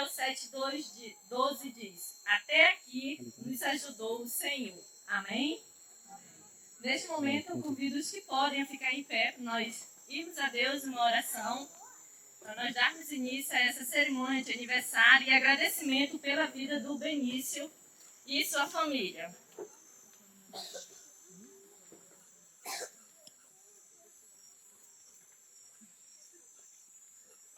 Daniel 7:12 diz: até aqui nos ajudou o Senhor. Amém? Neste momento, eu convido os que podem a ficar em pé para nós irmos a Deus uma oração, para nós darmos início a essa cerimônia de aniversário e agradecimento pela vida do Benício e sua família.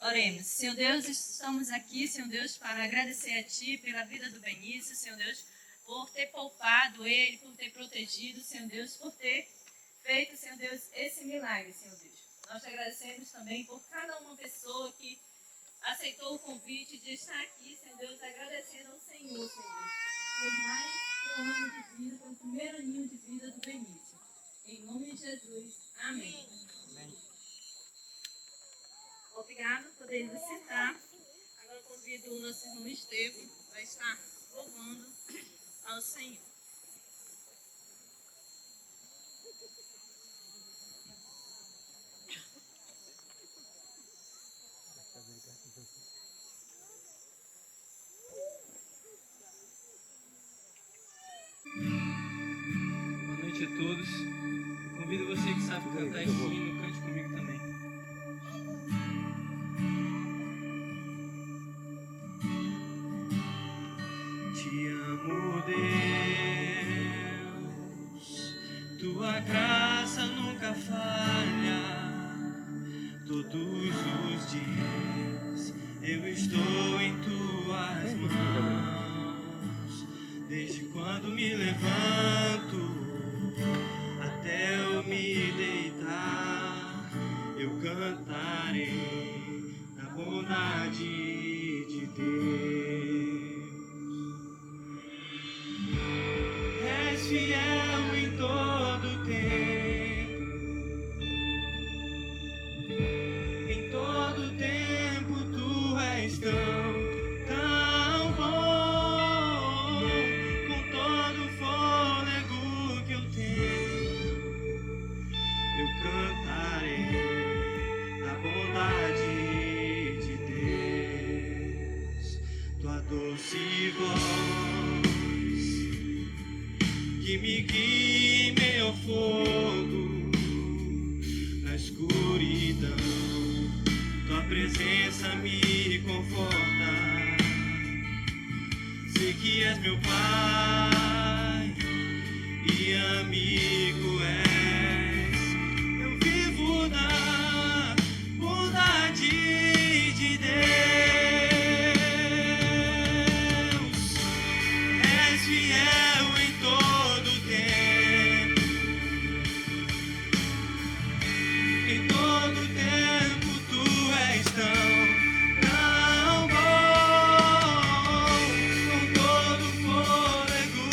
Oremos. Senhor Deus, estamos aqui, Senhor Deus, para agradecer a Ti pela vida do Benício, Senhor Deus, por ter poupado ele, por ter protegido, Senhor Deus, por ter feito, Senhor Deus, esse milagre, Senhor Deus. Nós te agradecemos também por cada uma pessoa que aceitou o convite de estar aqui, Senhor Deus, agradecendo ao Senhor, Senhor Deus, por mais um ano de vida, pelo primeiro aninho de vida do Benício. Em nome de Jesus, amém. Obrigada por poder nos sentar. Agora convido o nosso irmão Estevam para estar louvando ao Senhor. Boa noite a todos. Convido você que sabe cantar esse hino, cante comigo também. Te amo, Deus, tua graça nunca falha. Todos os dias eu estou em tuas mãos. Desde quando me levanto até eu me deitar, eu cantarei a bondade de Deus. És fiel em todo tempo, em todo tempo tu és tão bom. Com todo o fôlego que eu tenho, eu cantarei a bondade de Deus. Tua doce voz que me guia em meio ao fogo, na escuridão, tua presença me conforta. Sei que és meu Pai e amigo és. Eu vivo na bondade de Deus. És fiel em todo tempo, em todo tempo tu és tão bom. Com todo fôlego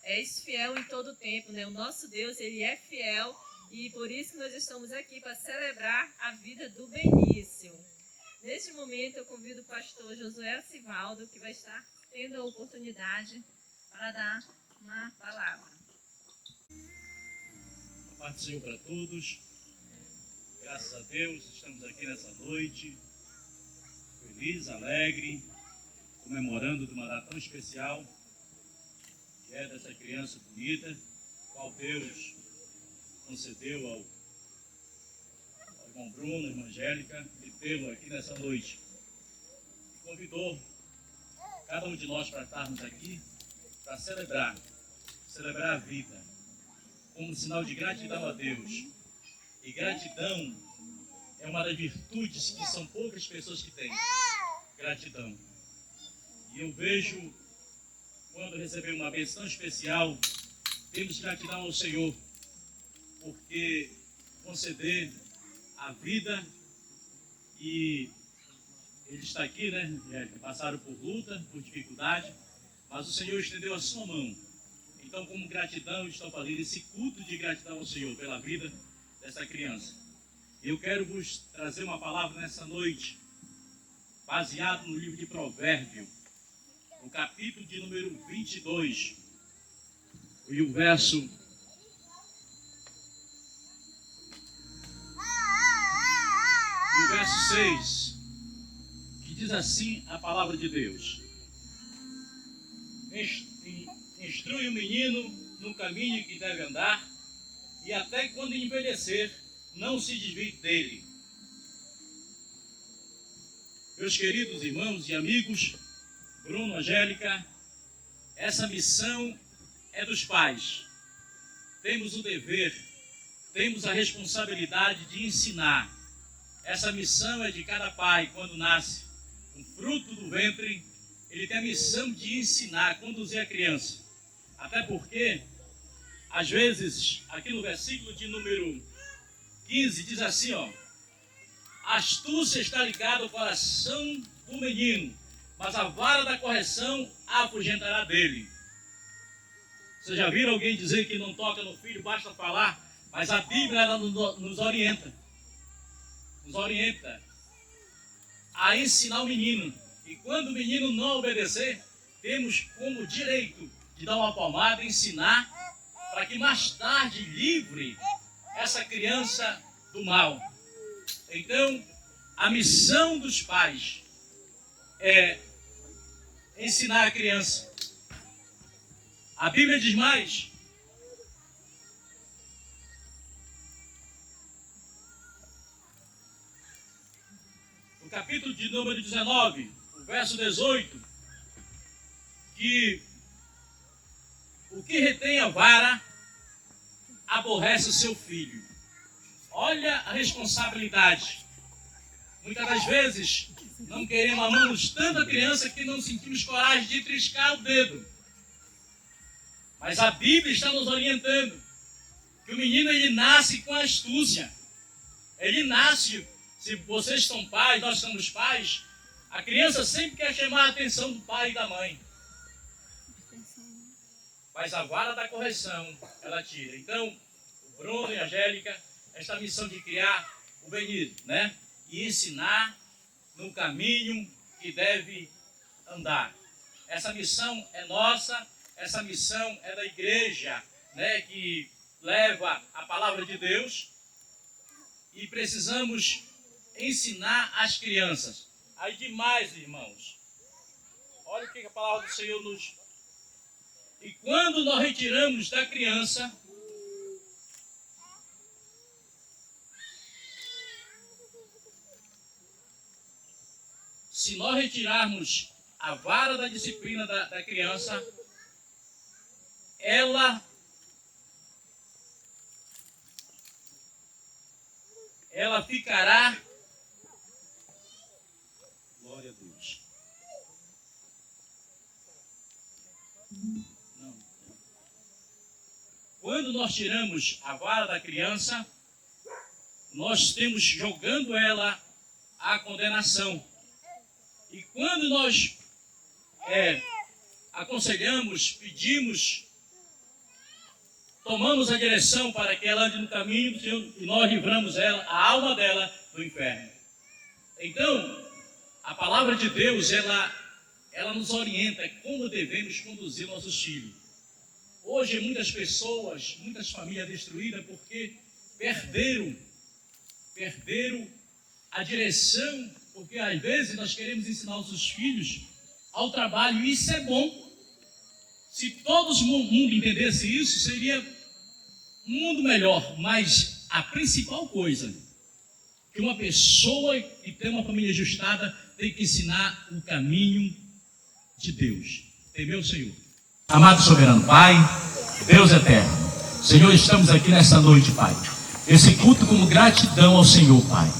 és fiel em todo o tempo, né? O nosso Deus, ele é fiel e por isso que nós estamos aqui para celebrar a vida do Benício. Neste momento eu convido o pastor Josué Sivaldo, que vai estar tendo a oportunidade para dar uma palavra. Paz do Senhor para todos. Graças a Deus, estamos aqui nessa noite, feliz, alegre, comemorando de uma data tão especial, que é dessa criança bonita, qual Deus concedeu ao irmão Bruno, à irmã Angélica, e tê-lo aqui nessa noite. E convidou cada um de nós para estarmos aqui, para celebrar a vida, como sinal de gratidão a Deus. E gratidão é uma das virtudes que são poucas pessoas que têm. Gratidão. E eu vejo, quando recebemos uma bênção tão especial, temos gratidão ao Senhor, porque conceder a vida, e ele está aqui, né? Passaram por luta, por dificuldade, mas o Senhor estendeu a sua mão. Então, como gratidão, estou fazendo esse culto de gratidão ao Senhor pela vida dessa criança. Eu quero vos trazer uma palavra nessa noite, baseado no livro de Provérbios, no capítulo de número 22, e o verso 6, que diz assim a palavra de Deus: instrui o menino no caminho que deve andar, e até quando envelhecer, não se desvie dele. Meus queridos irmãos e amigos, Bruno, Angélica, essa missão é dos pais. Temos o dever, temos a responsabilidade de ensinar. Essa missão é de cada pai. Quando nasce um fruto do ventre, ele tem a missão de ensinar, conduzir a criança. Até porque, às vezes, aqui no versículo de número 15, diz assim, ó: a astúcia está ligada ao coração do menino, mas a vara da correção a afugentará dele. Vocês já viram alguém dizer que não toca no filho, basta falar? Mas a Bíblia, ela nos orienta. Nos orienta a ensinar o menino. E quando o menino não obedecer, temos como direito de dar uma palmada, ensinar, para que mais tarde livre essa criança do mal. Então, a missão dos pais é ensinar a criança. A Bíblia diz mais: no capítulo de número 19, o verso 18, que o que retém a vara aborrece o seu filho. Olha a responsabilidade. Muitas das vezes não queremos, amamos tanto a criança que não sentimos coragem de triscar o dedo. Mas a Bíblia está nos orientando que o menino, ele nasce com astúcia. Ele nasce, se vocês são pais, nós somos pais, a criança sempre quer chamar a atenção do pai e da mãe. Mas a vara da correção, ela tira. Então, o Bruno e a Angélica, esta missão de criar o Benício, né? E ensinar no caminho que deve andar. Essa missão é nossa, essa missão é da igreja, né? Que leva a palavra de Deus, e precisamos ensinar as crianças. Aí demais, irmãos. Olha o que a palavra do Senhor nos... E quando nós retiramos da criança se nós retirarmos a vara da disciplina da criança, ela ficará... Glória a Deus. Não. Quando nós tiramos a vara da criança, nós estamos jogando ela à condenação. E quando nós aconselhamos, pedimos tomamos a direção para que ela ande no caminho do Senhor e nós livramos ela, a alma dela, do inferno. Então, a palavra de Deus, ela nos orienta como devemos conduzir nossos filhos. Hoje, muitas pessoas, muitas famílias destruídas porque perderam a direção, porque às vezes nós queremos ensinar nossos filhos ao trabalho, e isso é bom. Se todo mundo entendesse isso, seria um mundo melhor. Mas a principal coisa que uma pessoa que tem uma família ajustada tem que ensinar o caminho de Deus. Temer o Senhor. Amado soberano Pai, Deus eterno, Senhor, estamos aqui nessa noite, Pai. Esse culto como gratidão ao Senhor, Pai.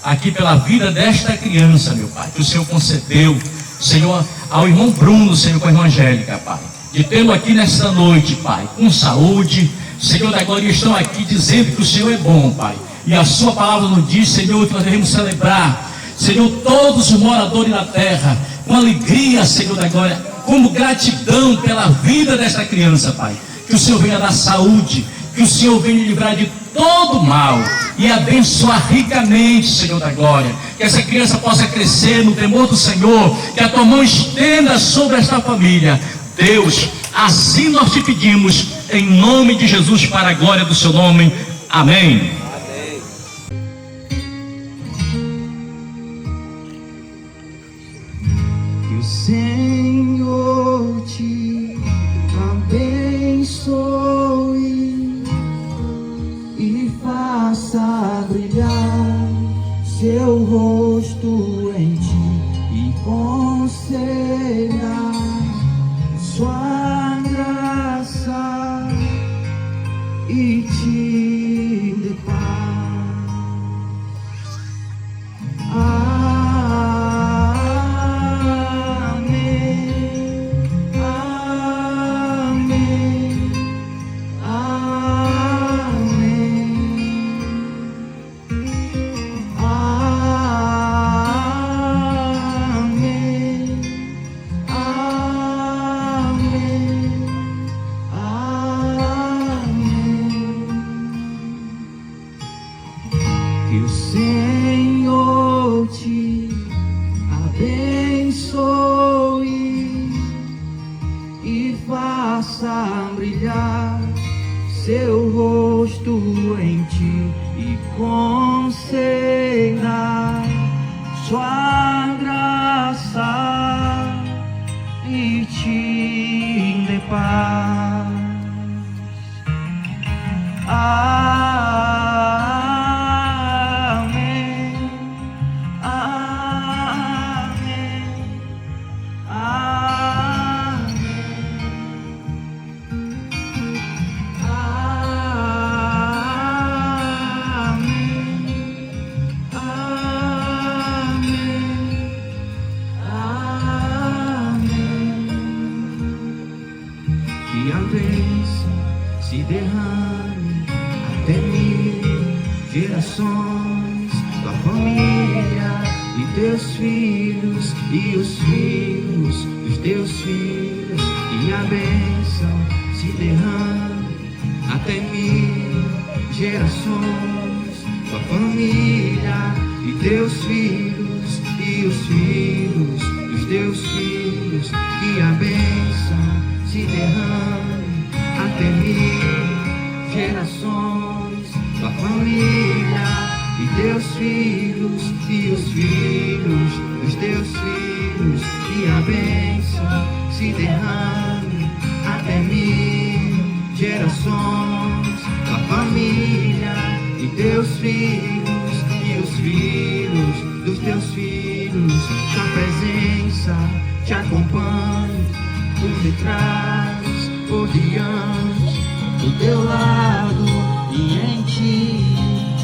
Aqui pela vida desta criança, meu Pai, que o Senhor concedeu, Senhor, ao irmão Bruno, Senhor, com a irmã Angélica, Pai. De tê-lo aqui nesta noite, Pai, com saúde, Senhor da glória, estão aqui dizendo que o Senhor é bom, Pai. E a sua palavra nos diz, Senhor, que nós devemos celebrar, Senhor, todos os moradores da terra, com alegria, Senhor da glória, como gratidão pela vida desta criança, Pai. Que o Senhor venha dar saúde, que o Senhor venha livrar de todo mal e abençoar ricamente, Senhor da glória. Que essa criança possa crescer no temor do Senhor, que a tua mão estenda sobre esta família. Deus, assim nós te pedimos, em nome de Jesus, para a glória do seu nome. Amém. Que o Senhor te abençoe e faça brilhar seu rosto em ti e conceda sua graça e te dê paz. Amém, amém, que o Senhor te abençoe e faça brilhar seu rosto em ti e conceda sua graça e te dê paz. Amém, amém, amém, que a bênção se derrame até 1000 gerações, tua família e teus filhos e os filhos dos teus filhos, que a bênção se derrame até 1000 gerações, tua família e teus filhos e os filhos dos teus filhos, que a bênção se derrame até 1000 gerações, tua família e teus filhos e os filhos dos teus filhos, que a bênção se derrame até 1000 gerações, tua família e teus filhos e os filhos dos teus filhos, tua presença te acompanhe por detrás, por diante, do teu lado e em ti.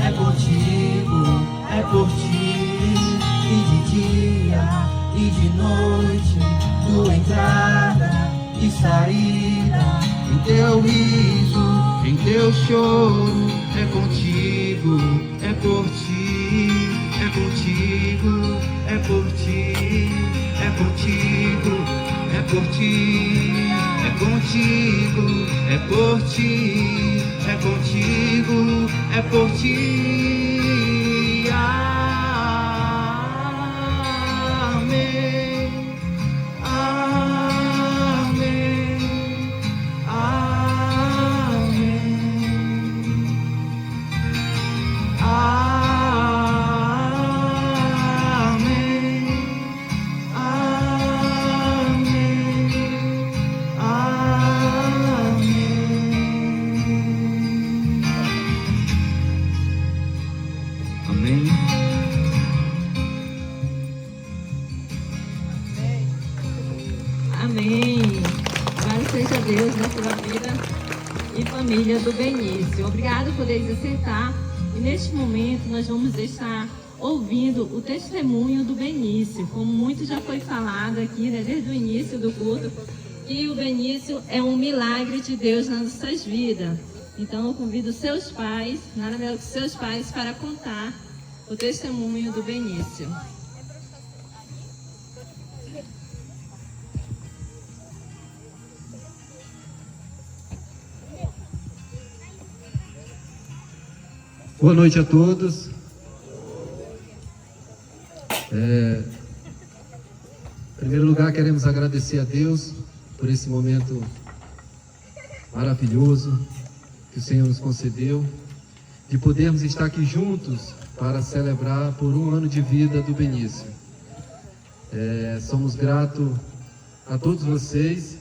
É contigo, é por ti, e de dia e de noite, tua entrada e saída, em teu riso, em teu choro. É contigo, é por ti, é contigo, é por ti, é contigo, é por ti, é contigo, é por ti, é contigo, é por ti. Amém, amém, amém, amém. Amém. Glória seja Deus na sua vida e família do Benício. Obrigado por eles sentar. E neste momento nós vamos estar ouvindo o testemunho do Benício. Como muito já foi falado aqui, né, desde o início do culto, que o Benício é um milagre de Deus nas nossas vidas. Então eu convido seus pais, nada melhor que seus pais, para contar o testemunho do Benício. Boa noite a todos. Em primeiro lugar, queremos agradecer a Deus por esse momento maravilhoso que o Senhor nos concedeu, de podermos estar aqui juntos para celebrar por um ano de vida do Benício. Somos gratos a todos vocês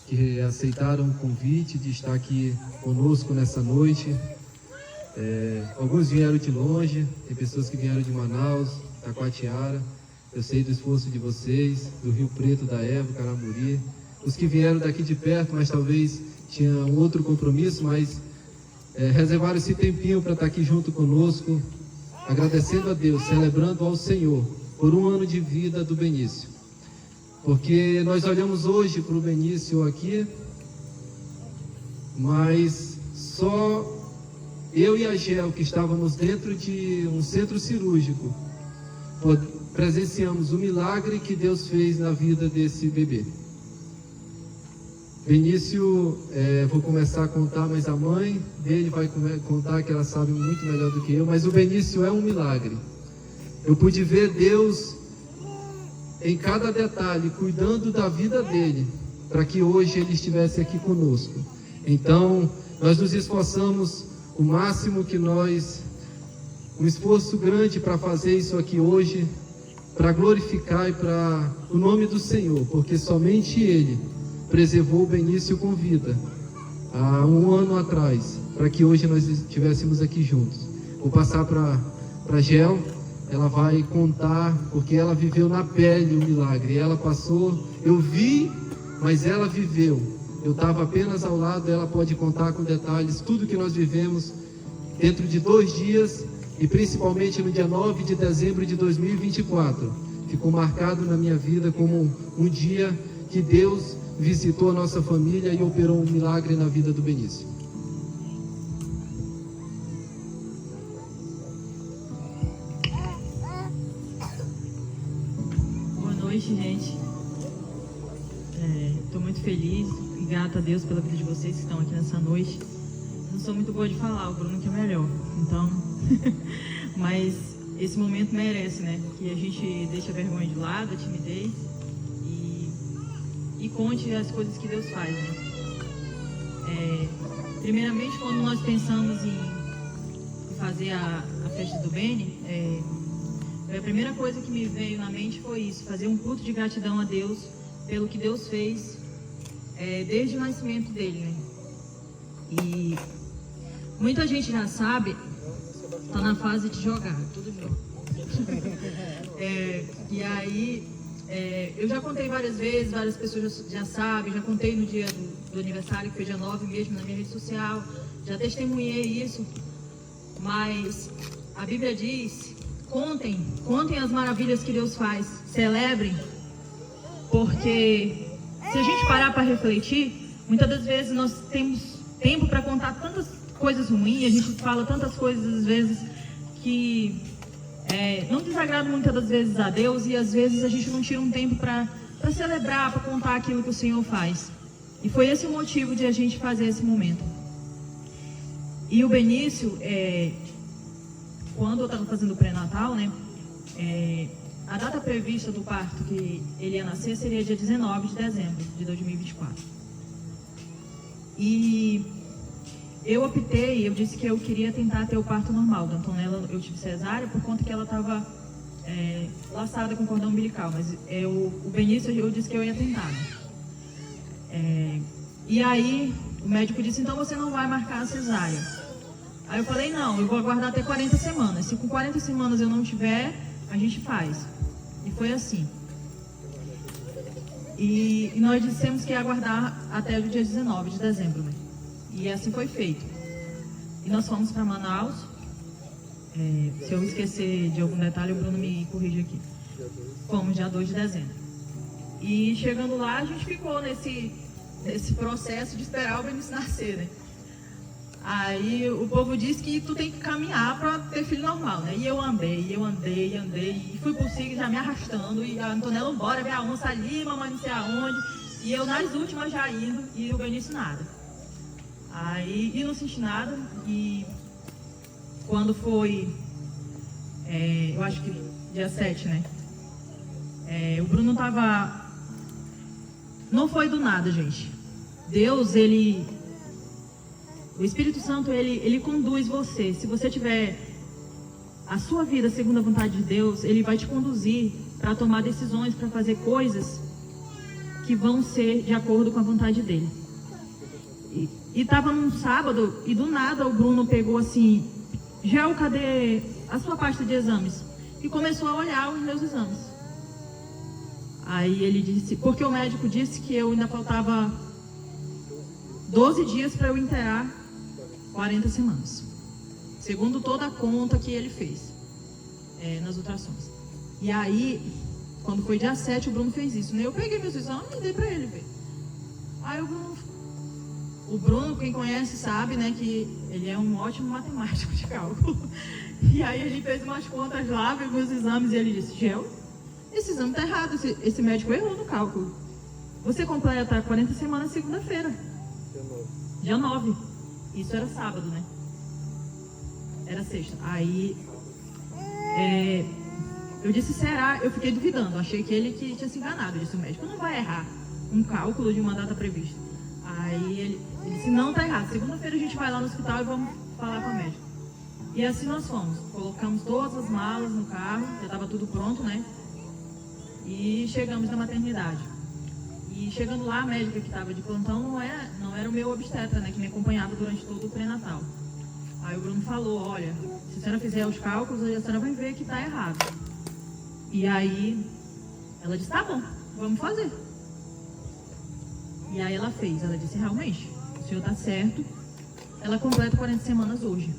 que aceitaram o convite de estar aqui conosco nessa noite. Alguns vieram de longe, tem pessoas que vieram de Manaus, Taquatiara. Eu sei do esforço de vocês, do Rio Preto, da Eva, Caramuri. Os que vieram daqui de perto, mas talvez tinham um outro compromisso, mas reservaram esse tempinho para estar aqui junto conosco, agradecendo a Deus, celebrando ao Senhor por um ano de vida do Benício. Porque nós olhamos hoje para o Benício aqui, mas só eu e a Gel, que estávamos dentro de um centro cirúrgico, presenciamos o milagre que Deus fez na vida desse bebê. Benício, vou começar a contar, mas a mãe dele vai contar, que ela sabe muito melhor do que eu, mas o Benício é um milagre. Eu pude ver Deus em cada detalhe, cuidando da vida dele, para que hoje ele estivesse aqui conosco. Então, nós nos esforçamos o máximo que nós, um esforço grande para fazer isso aqui hoje, para glorificar e para o nome do Senhor, porque somente Ele preservou o Benício com vida há um ano atrás, para que hoje nós estivéssemos aqui juntos. Vou passar para Gel, ela vai contar, porque ela viveu na pele o milagre. Ela passou, eu vi, mas ela viveu. Eu estava apenas ao lado, ela pode contar com detalhes tudo que nós vivemos dentro de 2 dias, e principalmente no dia 9 de dezembro de 2024. Ficou marcado na minha vida como um dia que Deus visitou a nossa família e operou um milagre na vida do Benício. Boa noite, gente. Estou muito feliz e grata a Deus pela vida de vocês que estão aqui nessa noite. Não sou muito boa de falar, o Bruno que é melhor. Então, mas esse momento merece, né? Que a gente deixe a vergonha de lado, a timidez e conte as coisas que Deus faz, né? Primeiramente, quando nós pensamos em fazer a festa do Beni, a primeira coisa que me veio na mente foi isso: fazer um culto de gratidão a Deus pelo que Deus fez desde o nascimento dele, né? E muita gente já sabe, está na fase de jogar, tudo bem. E aí, eu já contei várias vezes, várias pessoas já sabem, já contei no dia do aniversário, que foi dia 9 mesmo, na minha rede social, já testemunhei isso, mas a Bíblia diz: contem as maravilhas que Deus faz, celebrem, porque se a gente parar para refletir, muitas das vezes nós temos tempo para contar tantas coisas ruins, a gente fala tantas coisas às vezes que não desagradam muitas das vezes a Deus, e às vezes a gente não tira um tempo para celebrar, para contar aquilo que o Senhor faz. E foi esse o motivo de a gente fazer esse momento. E o Benício, quando eu estava fazendo o pré-natal, né, a data prevista do parto que ele ia nascer seria dia 19 de dezembro de 2024. E eu disse que eu queria tentar ter o parto normal. Da Antonella eu tive cesárea por conta que ela estava laçada com cordão umbilical, mas o Benício eu disse que eu ia tentar. E aí o médico disse, então você não vai marcar a cesárea. Aí eu falei, não, eu vou aguardar até 40 semanas. Se com 40 semanas eu não tiver, a gente faz. E foi assim. E nós dissemos que ia aguardar até o dia 19 de dezembro, né? E assim foi feito. E nós fomos para Manaus. Se eu esquecer de algum detalhe, o Bruno me corrige aqui. Fomos dia 2 de dezembro. E chegando lá, a gente ficou nesse processo de esperar o Benício nascer, né? Aí o povo disse que tu tem que caminhar para ter filho normal, né? E eu andei, e fui por si já me arrastando, e a Antonella, bora ver a onça ali, mamãe não sei aonde, e eu nas últimas já indo, e o Benício nada. Aí, não senti nada, e quando foi, eu acho que dia 7, né? O Bruno tava... Não foi do nada, gente. Deus, o Espírito Santo, ele conduz você. Se você tiver a sua vida segundo a vontade de Deus, ele vai te conduzir para tomar decisões, para fazer coisas que vão ser de acordo com a vontade dele. E estava num sábado, e do nada o Bruno pegou assim, Gel, cadê a sua pasta de exames? E começou a olhar os meus exames. Aí ele disse, porque o médico disse que eu ainda faltava 12 dias para eu inteirar 40 semanas. Segundo toda a conta que ele fez nas ultrassons. E aí, quando foi dia 7, o Bruno fez isso, né? Eu peguei meus exames e dei para ele ver. Aí o Bruno, quem conhece sabe, né, que ele é um ótimo matemático de cálculo. E aí ele fez umas contas lá, viu meus exames e ele disse, Gel, esse exame tá errado, esse médico errou no cálculo. Você completa 40 semanas segunda-feira. Dia 9. Isso era sábado, né? Era sexta. Aí, eu disse, será? Eu fiquei duvidando. Achei que ele que tinha se enganado. Eu disse, o médico não vai errar um cálculo de uma data prevista. Aí ele disse, não, tá errado. Segunda-feira a gente vai lá no hospital e vamos falar com a médica. E assim nós fomos. Colocamos todas as malas no carro. Já estava tudo pronto, né? E chegamos na maternidade. E chegando lá, a médica que estava de plantão não era o meu obstetra, né, que me acompanhava durante todo o pré-natal. Aí o Bruno falou, olha, se a senhora fizer os cálculos, a senhora vai ver que está errado. E aí ela disse, tá bom, vamos fazer. E aí ela fez, ela disse, realmente, o senhor está certo, ela completa 40 semanas hoje.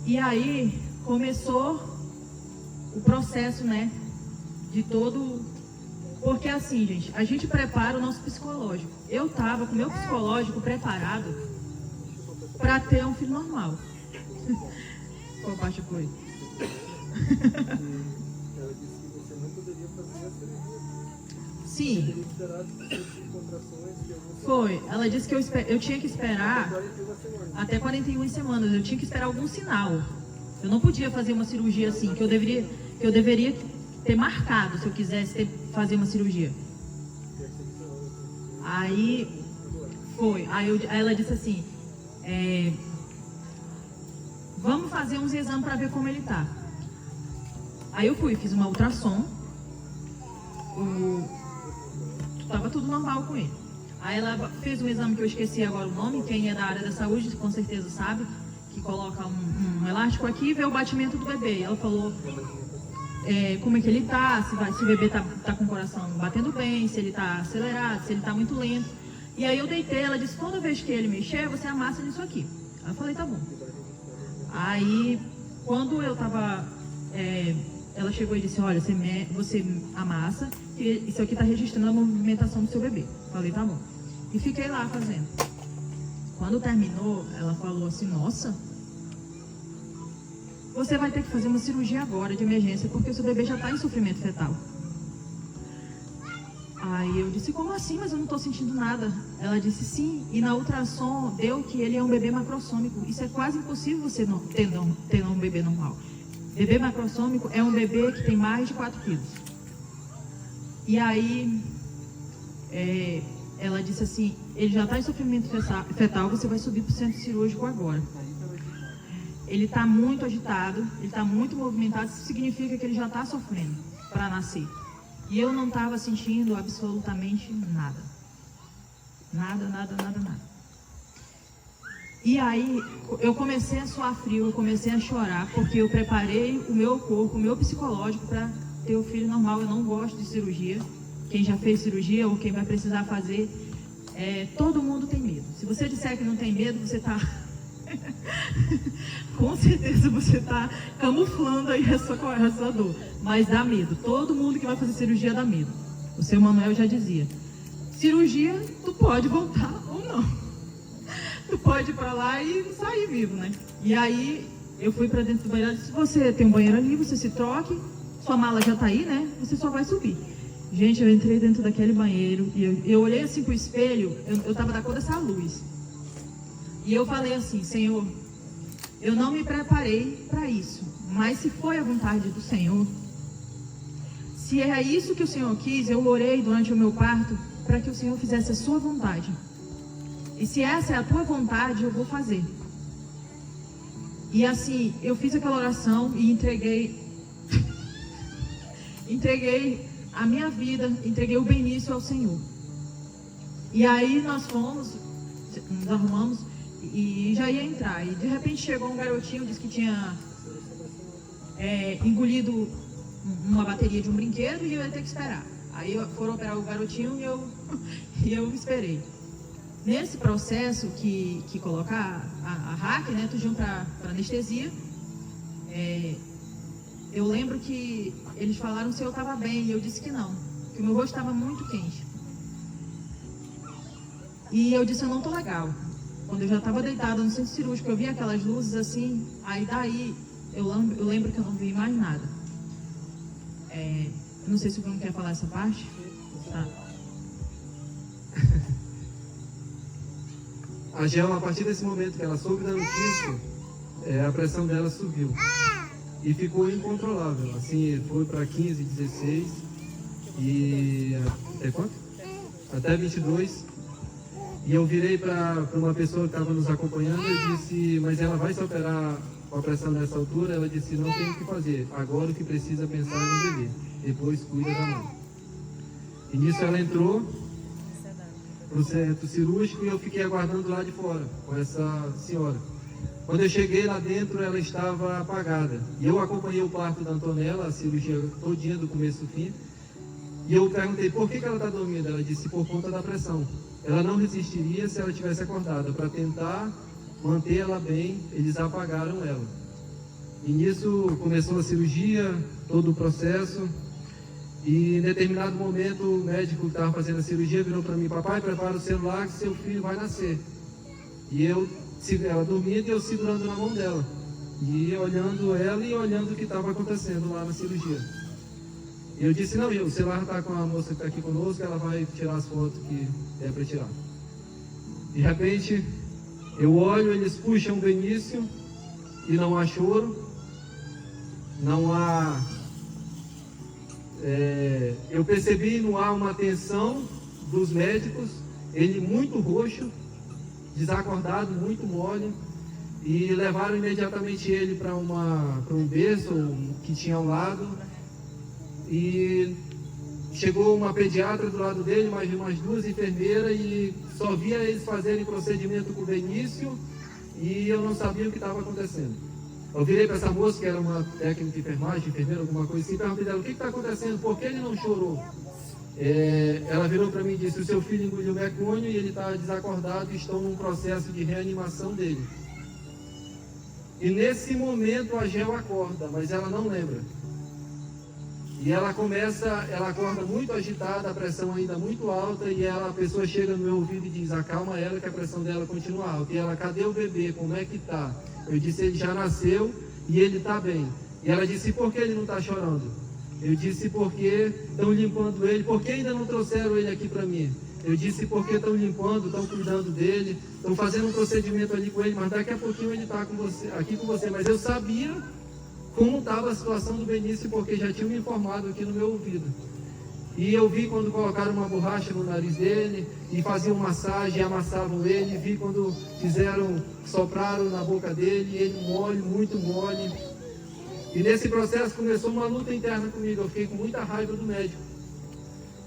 E aí começou o processo, né, de todo... Porque assim, gente, a gente prepara o nosso psicológico. Eu estava com o meu psicológico preparado para ter um filho normal. Qual parte foi? Ela disse que você não poderia fazer a cirurgia. Sim. Você teria esperado as contrações que eu vou... Foi. Ela disse que eu tinha que esperar até 41 semanas. Eu tinha que esperar algum sinal. Eu não podia fazer uma cirurgia assim, que eu deveria ter marcado se eu quisesse fazer uma cirurgia. Aí foi. Aí ela disse assim, vamos fazer uns exames para ver como ele tá. Aí eu fui, fiz uma ultrassom. Tava tudo normal com ele. Aí ela fez um exame que eu esqueci agora o nome, quem é da área da saúde com certeza sabe, que coloca um elástico aqui e vê o batimento do bebê. Ela falou como é que ele tá, se o bebê tá com o coração batendo bem, se ele tá acelerado, se ele tá muito lento. E aí eu deitei, ela disse, toda vez que ele mexer, você amassa nisso aqui. Aí eu falei, tá bom. Aí, quando eu tava, ela chegou e disse, olha, você amassa, e isso aqui tá registrando a movimentação do seu bebê. Falei, tá bom. E fiquei lá fazendo. Quando terminou, ela falou assim, nossa, você vai ter que fazer uma cirurgia agora de emergência, porque o seu bebê já está em sofrimento fetal. Aí eu disse, como assim? Mas eu não estou sentindo nada. Ela disse, sim, e na ultrassom deu que ele é um bebê macrossômico. Isso é quase impossível você ter um bebê normal. Bebê macrossômico é um bebê que tem mais de 4 quilos. E aí, ela disse assim, ele já está em sofrimento fetal, você vai subir para o centro cirúrgico agora. Ele está muito agitado, ele está muito movimentado, isso significa que ele já está sofrendo para nascer. E eu não estava sentindo absolutamente nada. Nada. E aí, eu comecei a suar frio, eu comecei a chorar, porque eu preparei o meu corpo, o meu psicológico para ter o filho normal. Eu não gosto de cirurgia. Quem já fez cirurgia ou quem vai precisar fazer, todo mundo tem medo. Se você disser que não tem medo, você está... Com certeza você está camuflando aí a sua dor. Mas dá medo. Todo mundo que vai fazer cirurgia dá medo. O seu Manuel já dizia, cirurgia, tu pode voltar ou não. Tu pode ir para lá e sair vivo, né? E aí, eu fui para dentro do banheiro. Se você tem um banheiro ali, você se troque. Sua mala já está aí, né? Você só vai subir. Gente, eu entrei dentro daquele banheiro e eu olhei assim pro espelho. Eu estava da cor dessa luz. E eu falei assim, Senhor, eu não me preparei para isso, mas se foi a vontade do Senhor, se é isso que o Senhor quis, eu orei durante o meu parto para que o Senhor fizesse a sua vontade. E se essa é a tua vontade, eu vou fazer. E assim, eu fiz aquela oração e entreguei a minha vida, entreguei o Benício ao Senhor. E aí nós fomos, nos arrumamos, e já ia entrar, e de repente chegou um garotinho, disse que tinha engolido uma bateria de um brinquedo e eu ia ter que esperar. Aí foram operar o garotinho e eu esperei. Nesse processo que coloca a hack, né, tudinho para anestesia, eu lembro que eles falaram se eu estava bem, e eu disse que não, que o meu rosto estava muito quente. E eu disse, eu não estou legal. Quando eu já estava deitada no centro cirúrgico, eu vi aquelas luzes assim, aí daí eu lembro que eu não vi mais nada. Não sei se o Bruno quer falar essa parte. Tá. A Gel, a partir desse momento que ela soube da notícia, a pressão dela subiu. E ficou incontrolável. Assim, foi para 15, 16 e até quanto? Até 22. E eu virei para uma pessoa que estava nos acompanhando e disse, mas ela vai se operar com a pressão nessa altura? Ela disse, não tem o que fazer. Agora o que precisa pensar é no bebê. Depois cuida da mãe. E nisso ela entrou para o centro cirúrgico e eu fiquei aguardando lá de fora com essa senhora. Quando eu cheguei lá dentro, ela estava apagada. E eu acompanhei o parto da Antonella, a cirurgia todinha do começo ao fim. E eu perguntei, por que ela está dormindo? Ela disse, por conta da pressão. Ela não resistiria se ela tivesse acordada. Para tentar manter ela bem, eles apagaram ela. E nisso começou a cirurgia, todo o processo. E em determinado momento, o médico que estava fazendo a cirurgia virou para mim, papai, prepara o celular que seu filho vai nascer. E ela dormindo e eu segurando na mão dela. E olhando ela e olhando o que estava acontecendo lá na cirurgia. E eu disse, não, o celular está com a moça que está aqui conosco, ela vai tirar as fotos que é para tirar. De repente, eu olho, eles puxam o Benício e não há choro, não há... eu percebi não há uma atenção dos médicos, ele muito roxo, desacordado, muito mole, e levaram imediatamente ele para um berço que tinha ao lado, e chegou uma pediatra do lado dele, mais umas 2 enfermeiras, e só via eles fazerem procedimento com o Benício, e eu não sabia o que estava acontecendo. Eu virei para essa moça, que era uma técnica de enfermagem, enfermeira, alguma coisa assim, perguntei dela, o que está acontecendo? Por que ele não chorou? Ela virou para mim e disse, o seu filho engoliu mecônio e ele está desacordado e estão num processo de reanimação dele. E nesse momento a Gel acorda, mas ela não lembra. E ela acorda muito agitada, a pressão ainda muito alta, e a pessoa chega no meu ouvido e diz, acalma ela que a pressão dela continua alta. E ela, cadê o bebê? Como é que está? Eu disse, ele já nasceu e ele está bem. E ela disse, por que ele não está chorando? Eu disse, porque estão limpando ele, porque ainda não trouxeram ele aqui para mim? Eu disse, porque estão limpando, estão cuidando dele, estão fazendo um procedimento ali com ele, mas daqui a pouquinho ele está aqui com você. Mas eu sabia como estava a situação do Benício, porque já tinham me informado aqui no meu ouvido. E eu vi quando colocaram uma borracha no nariz dele, e faziam massagem, amassavam ele, vi quando sopraram na boca dele, ele mole, muito mole. E nesse processo começou uma luta interna comigo, eu fiquei com muita raiva do médico.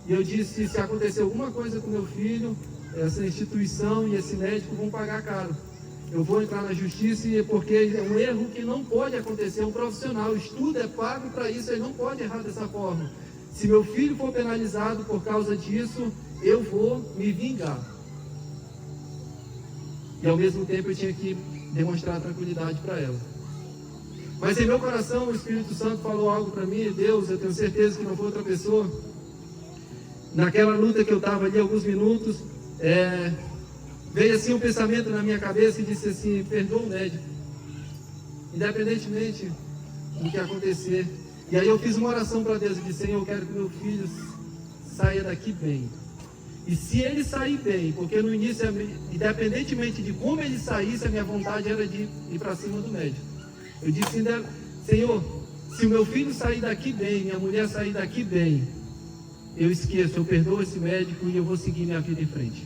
E eu disse, se acontecer alguma coisa com meu filho, essa instituição e esse médico vão pagar caro. Eu vou entrar na justiça, porque é um erro que não pode acontecer. Um profissional, o estudo é pago para isso, ele não pode errar dessa forma. Se meu filho for penalizado por causa disso, eu vou me vingar. E ao mesmo tempo eu tinha que demonstrar tranquilidade para ela. Mas em meu coração o Espírito Santo falou algo para mim, Deus, eu tenho certeza que não foi outra pessoa. Naquela luta que eu estava ali alguns minutos, veio assim um pensamento na minha cabeça e disse assim, perdoa o médico, independentemente do que acontecer. E aí eu fiz uma oração para Deus e disse, Senhor, eu quero que meu filho saia daqui bem. E se ele sair bem, porque no início, independentemente de como ele saísse, a minha vontade era de ir para cima do médico. Eu disse, Senhor, se o meu filho sair daqui bem, minha mulher sair daqui bem, eu esqueço, eu perdoo esse médico e eu vou seguir minha vida em frente.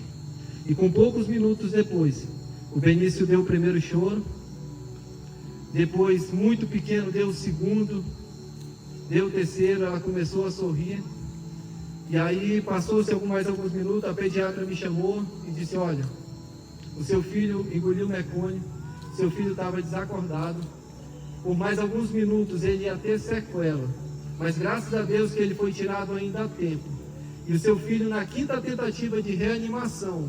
E com poucos minutos depois, o Benício deu o primeiro choro, depois, muito pequeno, deu o segundo, deu o terceiro, ela começou a sorrir. E aí, passou-se mais alguns minutos, a pediatra me chamou e disse, olha, o seu filho engoliu mecônio, seu filho estava desacordado, por mais alguns minutos ele ia ter sequela. Mas graças a Deus que ele foi tirado ainda a tempo. E o seu filho, na 5ª tentativa de reanimação,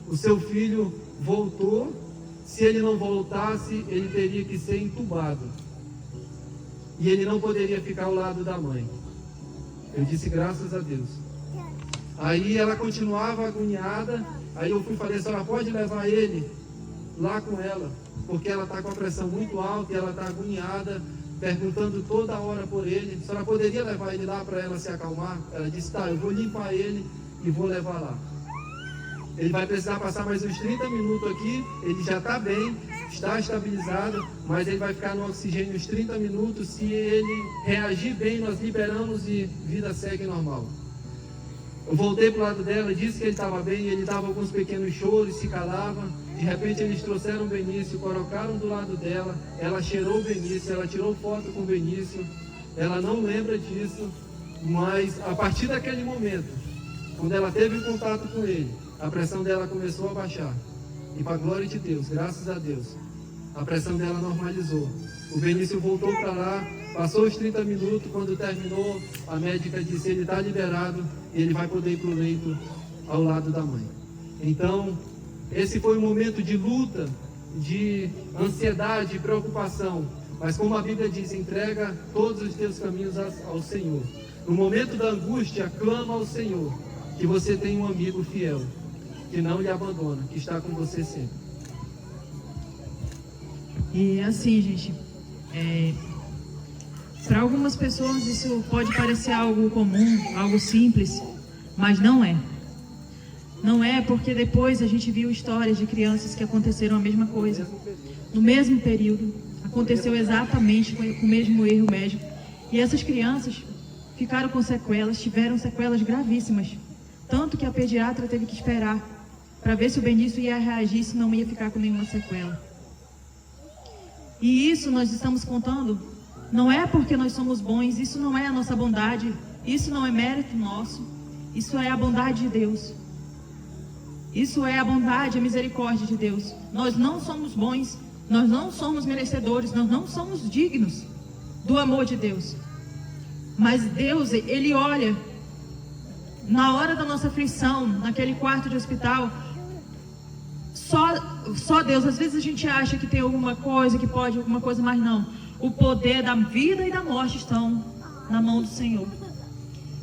o seu filho voltou. Se ele não voltasse, ele teria que ser entubado. E ele não poderia ficar ao lado da mãe. Eu disse, graças a Deus. Aí ela continuava agoniada. Aí eu fui e falei, a senhora pode levar ele lá com ela, porque ela está com a pressão muito alta e ela está agoniada, perguntando toda hora por ele. A senhora poderia levar ele lá para ela se acalmar? Ela disse, tá, eu vou limpar ele e vou levar lá. Ele vai precisar passar mais uns 30 minutos aqui, ele já está bem, está estabilizado, mas ele vai ficar no oxigênio uns 30 minutos. Se ele reagir bem, nós liberamos e vida segue normal. Eu voltei para o lado dela, disse que ele estava bem, ele dava alguns pequenos choros, se calava. De repente eles trouxeram o Benício, colocaram do lado dela, ela cheirou o Benício, ela tirou foto com o Benício, ela não lembra disso, mas a partir daquele momento, quando ela teve contato com ele, a pressão dela começou a baixar. E para a glória de Deus, graças a Deus, a pressão dela normalizou. O Benício voltou para lá, passou os 30 minutos, quando terminou, a médica disse, ele está liberado e ele vai poder ir para o leito ao lado da mãe. Então, esse foi um momento de luta, de ansiedade, preocupação. Mas como a Bíblia diz, entrega todos os teus caminhos ao Senhor. No momento da angústia, clama ao Senhor, que você tem um amigo fiel, que não lhe abandona, que está com você sempre. E assim, gente, para algumas pessoas isso pode parecer algo comum, algo simples, mas não é. Não é, porque depois a gente viu histórias de crianças que aconteceram a mesma coisa. No mesmo período, aconteceu exatamente com o mesmo erro médico. E essas crianças ficaram com sequelas, tiveram sequelas gravíssimas. Tanto que a pediatra teve que esperar para ver se o Benício ia reagir, se não ia ficar com nenhuma sequela. E isso nós estamos contando, não é porque nós somos bons, isso não é a nossa bondade, isso não é mérito nosso, isso é a bondade de Deus. Isso é a bondade, a misericórdia de Deus. Nós não somos bons, nós não somos merecedores, nós não somos dignos do amor de Deus. Mas Deus, Ele olha, na hora da nossa aflição, naquele quarto de hospital, só Deus. Às vezes a gente acha que tem alguma coisa, que pode alguma coisa, mas não. O poder da vida e da morte estão na mão do Senhor.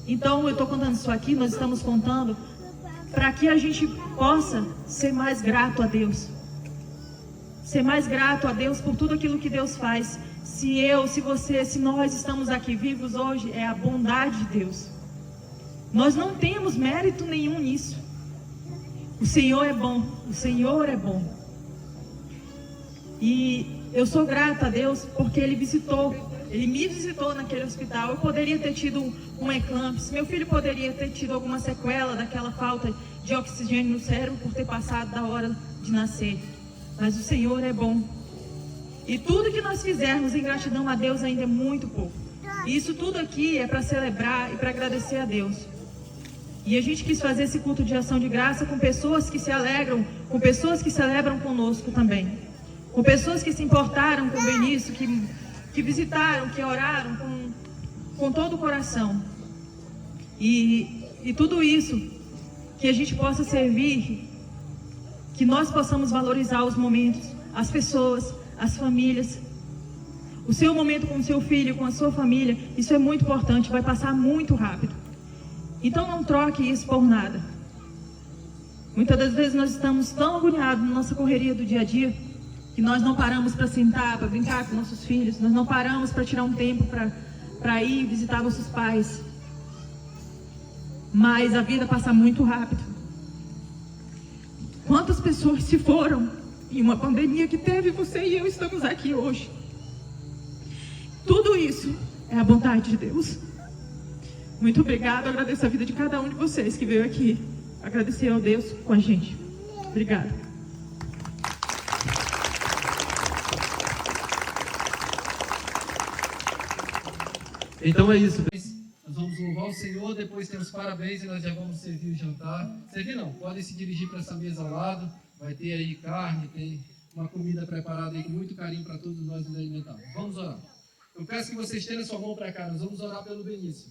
Então eu estou contando isso aqui, nós estamos contando para que a gente possa ser mais grato a Deus. Ser mais grato a Deus por tudo aquilo que Deus faz. se você, se nós estamos aqui vivos hoje, é a bondade de Deus. Nós não temos mérito nenhum nisso. O Senhor é bom, o Senhor é bom. E eu sou grata a Deus porque Ele me visitou naquele hospital. Eu poderia ter tido um eclâmpsia, meu filho poderia ter tido alguma sequela daquela falta de oxigênio no cérebro por ter passado da hora de nascer. Mas o Senhor é bom. E tudo que nós fizermos em gratidão a Deus ainda é muito pouco. E isso tudo aqui é para celebrar e para agradecer a Deus. E a gente quis fazer esse culto de ação de graça com pessoas que se alegram, com pessoas que celebram conosco também. Com pessoas que se importaram com o Benício, que visitaram, que oraram com todo o coração. E tudo isso, que a gente possa servir, que nós possamos valorizar os momentos, as pessoas, as famílias. O seu momento com o seu filho, com a sua família, isso é muito importante, vai passar muito rápido. Então não troque isso por nada. Muitas das vezes nós estamos tão agoniados na nossa correria do dia a dia, que nós não paramos para sentar, para brincar com nossos filhos, nós não paramos para tirar um tempo para ir visitar nossos pais. Mas a vida passa muito rápido. Quantas pessoas se foram em uma pandemia que teve, você e eu estamos aqui hoje. Tudo isso é a bondade de Deus. Muito obrigado, agradeço a vida de cada um de vocês que veio aqui agradecer ao Deus com a gente. Obrigada. Então é isso. Nós vamos louvar o Senhor, depois temos parabéns e nós já vamos servir o jantar. Servir não, podem se dirigir para essa mesa ao lado. Vai ter aí carne, tem uma comida preparada aí com muito carinho para todos nós nos alimentarmos. Vamos orar. Eu peço que vocês tenham sua mão para cá, nós vamos orar pelo Benício.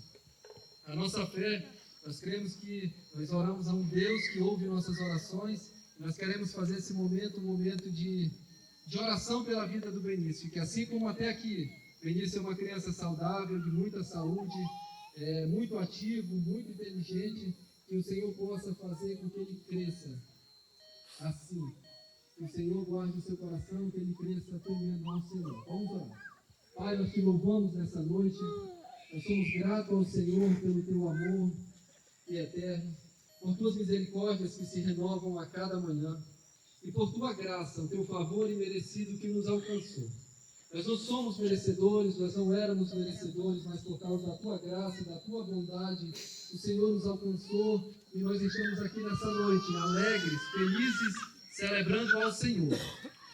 A nossa fé, nós cremos que nós oramos a um Deus que ouve nossas orações. Nós queremos fazer esse momento um momento de oração pela vida do Benício, que assim como até aqui, Benício é uma criança saudável, de muita saúde, muito ativo, muito inteligente, que o Senhor possa fazer com que ele cresça assim. Que o Senhor guarde o seu coração, que ele cresça temendo ao Senhor. Vamos orar. Pai, nós te louvamos nessa noite. Nós somos gratos ao Senhor pelo teu amor que é eterno, por tuas misericórdias que se renovam a cada manhã e por tua graça, o teu favor imerecido que nos alcançou. Nós não somos merecedores, nós não éramos merecedores, mas por causa da tua graça, da tua bondade, o Senhor nos alcançou e nós estamos aqui nessa noite, alegres, felizes, celebrando ao Senhor.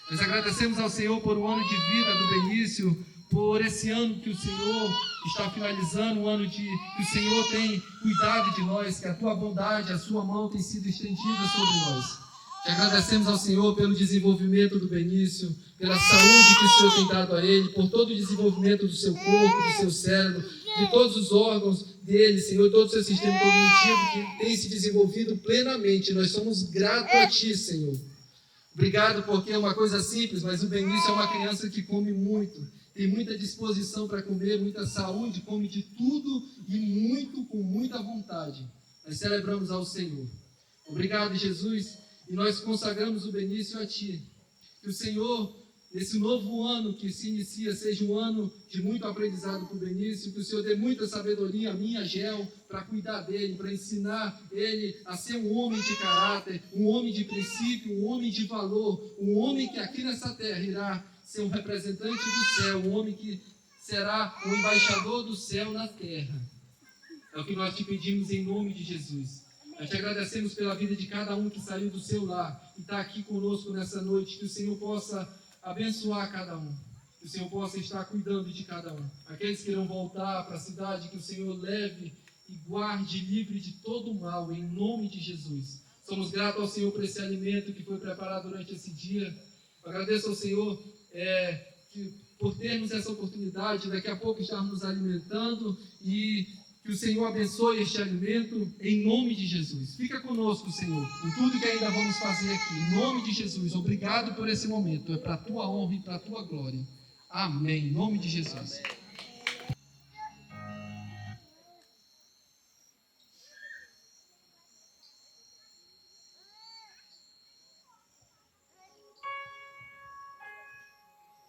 Nós agradecemos ao Senhor por um ano de vida do Benício, por esse ano que o Senhor está finalizando, um ano que o Senhor tem cuidado de nós, que a tua bondade, a sua mão tem sido estendida sobre nós. Te agradecemos ao Senhor pelo desenvolvimento do Benício, pela saúde que o Senhor tem dado a ele, por todo o desenvolvimento do seu corpo, do seu cérebro, de todos os órgãos dele, Senhor, todo o seu sistema cognitivo que tem se desenvolvido plenamente. Nós somos gratos a Ti, Senhor. Obrigado porque é uma coisa simples, mas o Benício é uma criança que come muito, tem muita disposição para comer, muita saúde, come de tudo e muito, com muita vontade. Nós celebramos ao Senhor. Obrigado, Jesus, e nós consagramos o Benício a Ti. Que o Senhor, nesse novo ano que se inicia, seja um ano de muito aprendizado para o Benício, que o Senhor dê muita sabedoria a mim, a Gel, para cuidar dele, para ensinar ele a ser um homem de caráter, um homem de princípio, um homem de valor, um homem que aqui nessa terra irá ser um representante do céu, um homem que será um embaixador do céu na terra. É o que nós te pedimos em nome de Jesus. Nós te agradecemos pela vida de cada um que saiu do seu lar e está aqui conosco nessa noite. Que o Senhor possa abençoar cada um. Que o Senhor possa estar cuidando de cada um. Aqueles que irão voltar para a cidade, que o Senhor leve e guarde livre de todo o mal, em nome de Jesus. Somos gratos ao Senhor por esse alimento que foi preparado durante esse dia. Agradeço ao Senhor por termos essa oportunidade, daqui a pouco estarmos nos alimentando e que o Senhor abençoe este alimento em nome de Jesus. Fica conosco, Senhor, em tudo que ainda vamos fazer aqui, em nome de Jesus. Obrigado por esse momento, é para a tua honra e para a tua glória. Amém, em nome de Jesus.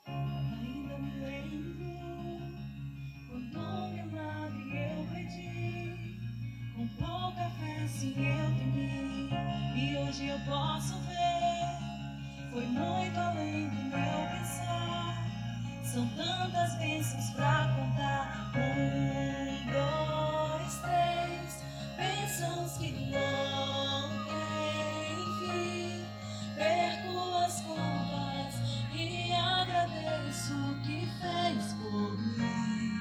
Ainda me lembro hoje eu posso ver, foi muito além do meu pensar. São tantas bênçãos pra contar. 1, 2, 3, bênçãos que não têm fim. Perco as contas e agradeço o que fez por mim.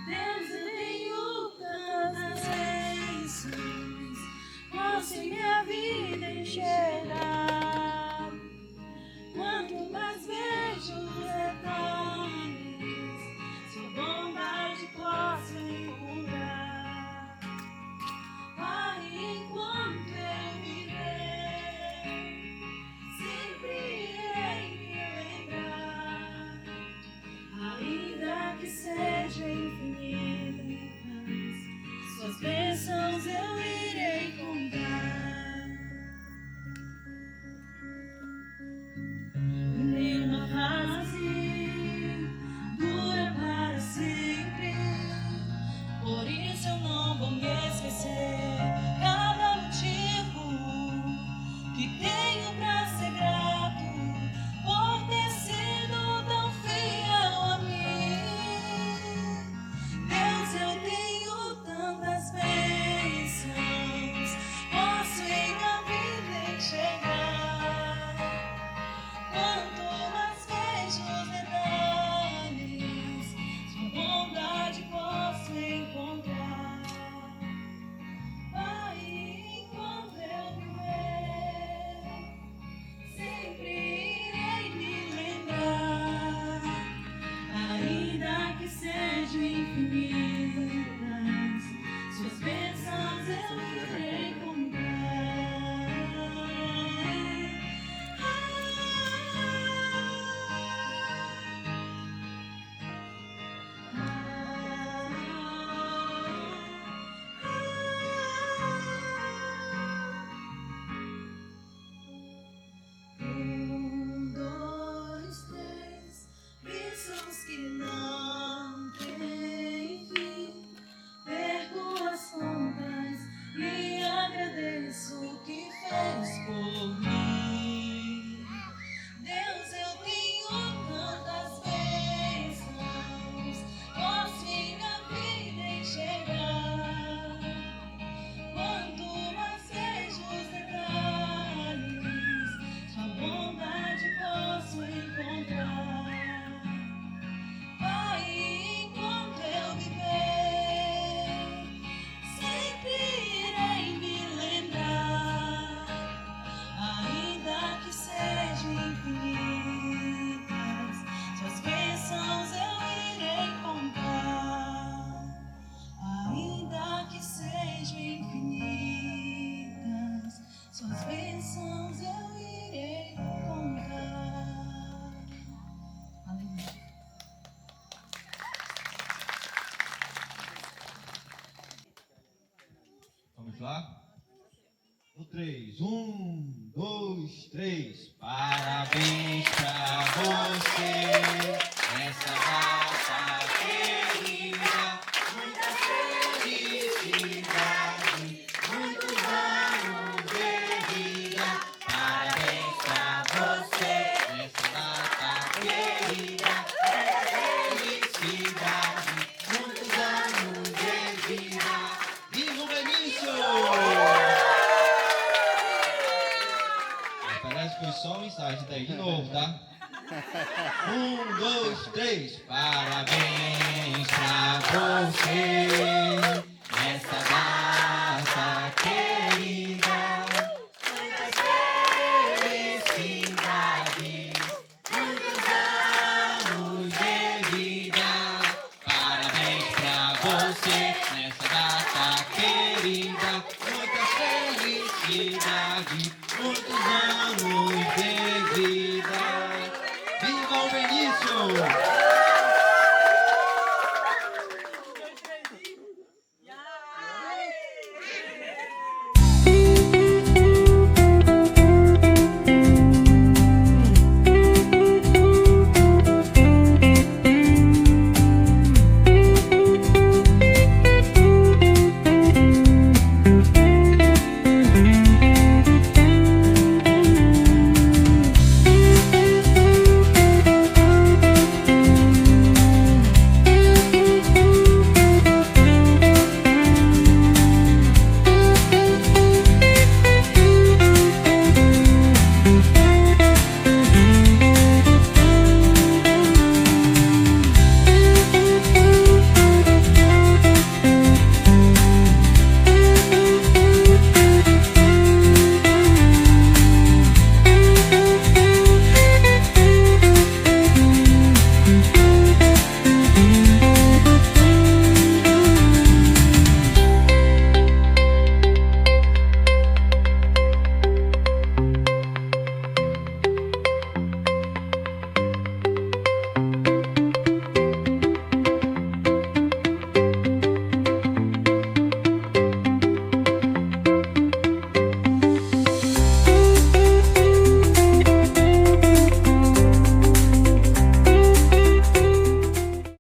Deus, eu tenho tantas bênçãos, posso em minha vida enxergar. Quanto mais vejo os detalhes, sua bondade posso encontrar. Aí enquanto eu viver, sempre irei me lembrar. Ainda que sejam infinitas, suas bênçãos eu irei contar. Nenhuma fase dura para sempre, por isso eu não vou me esquecer. Cada motivo que tenho pra ser grato, por ter sido tão fiel a mim. Deus, eu tenho tantas bênçãos, posso em minha vida enxergar. Quanto mais vejo os detalhes, sua bondade posso encontrar. Aí enquanto eu viver, sempre irei me lembrar. Ainda que sejam infinitas, suas bênçãos eu irei contar. Bênçãos que não têm fim. Perco as contas e agradeço o que fez por mim. Deus, eu tenho tantas bênçãos, posso em minha vida enxergar. Quanto mais vejo os detalhes, sua bondade posso encontrar. Aí enquanto eu viver, sempre irei me lembrar. Ainda que sejam infinitas, suas bênçãos eu irei contar. Ainda que sejam infinitas, suas bênçãos eu irei contar. Aleluia. Vamos lá? No 3, 1, 2, 3. Parabéns pra você nessa data querida. Muita felicidade, muitos anos de vida. Parabéns pra você nessa data querida. Felicidade, muitos anos de vida. Viva o Benício! Parece que foi só uma mensagem daí de novo, tá? 1, 2, 3. Parabéns pra você